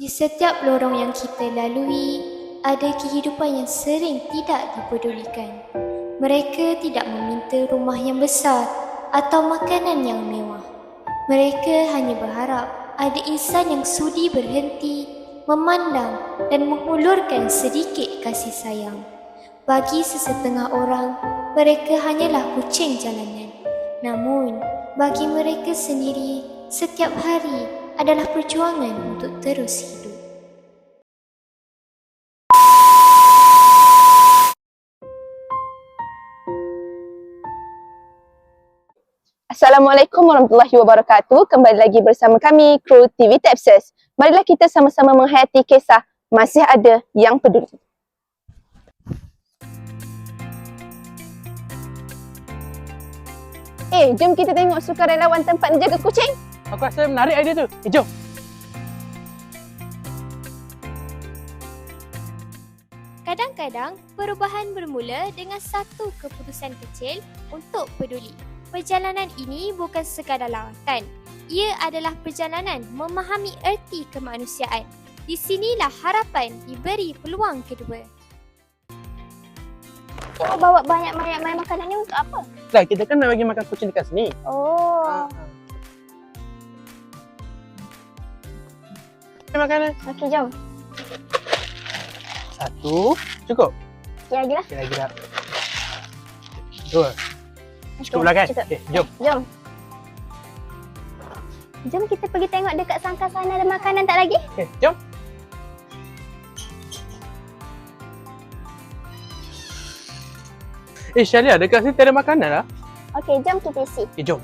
Di setiap lorong yang kita lalui, ada kehidupan yang sering tidak dipedulikan. Mereka tidak meminta rumah yang besar atau makanan yang mewah. Mereka hanya berharap ada insan yang sudi berhenti, memandang dan mengulurkan sedikit kasih sayang. Bagi sesetengah orang, mereka hanyalah kucing jalanan. Namun, bagi mereka sendiri, setiap hari adalah perjuangan untuk terus hidup. Assalamualaikum warahmatullahi wabarakatuh. Kembali lagi bersama kami, kru TV Texas. Marilah kita sama-sama menghayati kisah Masih Ada Yang Peduli. Jom kita tengok sukarelawan tempat menjaga kucing. Aku rasa menarik idea tu. Jom. Kadang-kadang, perubahan bermula dengan satu keputusan kecil untuk peduli. Perjalanan ini bukan sekadar lawatan. Ia adalah perjalanan memahami erti kemanusiaan. Di sinilah harapan diberi peluang kedua. Oh, bawa banyak makanan ni untuk apa? Lah, kita kan nak bagi makan kucing dekat sini. Oh. Makanan. Okey, jom. Satu. Cukup? Okey, lagi lah. Okey, lagi dah. Dua. Cukup lah kan? Cukup. Okey, jom. Jom. Jom kita pergi tengok dekat sangkar sana ada makanan tak lagi? Okey, jom. Syalia, dekat sini tak ada makanan lah. Okey, jom kita isi. Okey, jom.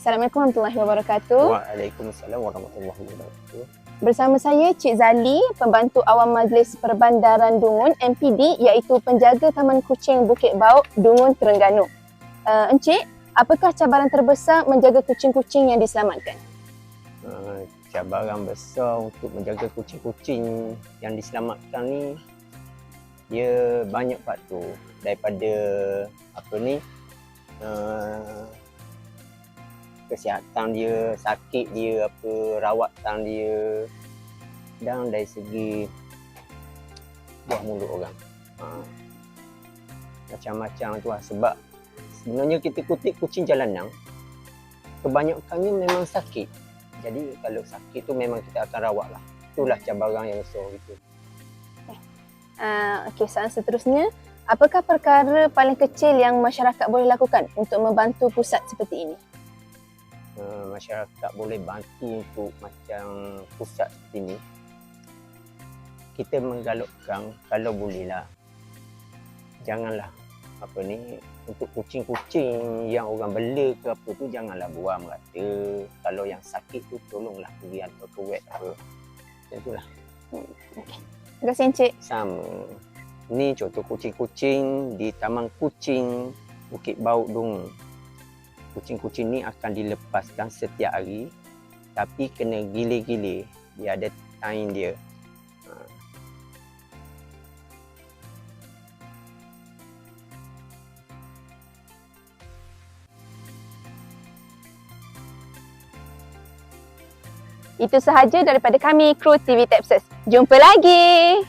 Assalamualaikum warahmatullahi wabarakatuh. Waalaikumsalam warahmatullahi wabarakatuh. Bersama saya Cik Zali, pembantu awam Majlis Perbandaran Dungun MPD, iaitu penjaga Taman Kucing Bukit Bauk, Dungun, Terengganu. Encik, apakah cabaran terbesar menjaga kucing-kucing yang diselamatkan? Cabaran besar untuk menjaga kucing-kucing yang diselamatkan ni, dia banyak faktor, daripada kesihatan dia, sakit dia, rawatan dia, dan dari segi buah mulut orang. Macam-macam tu lah. Sebab sebenarnya kita kutip kucing jalanan, kebanyakannya memang sakit. Jadi kalau sakit tu memang kita akan rawat lah. Itulah cabaran yang besar gitu. Okey, soalan seterusnya, apakah perkara paling kecil yang masyarakat boleh lakukan untuk membantu pusat seperti ini? Masyarakat boleh bantu untuk macam pusat seperti ni. Kita menggalakkan kalau bolehlah, janganlah untuk kucing-kucing yang orang bela ke apa tu, janganlah buang merata. Kalau yang sakit tu tolonglah pergi hantar ke vet apa. Itulah. Terima kasih Encik. Sama. Ni contoh kucing-kucing di Taman Kucing Bukit Bauk Dungun. Kucing-kucing ni akan dilepaskan setiap hari, tapi kena gile-gile. Dia ada time dia. Itu sahaja daripada kami, kru TV Texas. Jumpa lagi!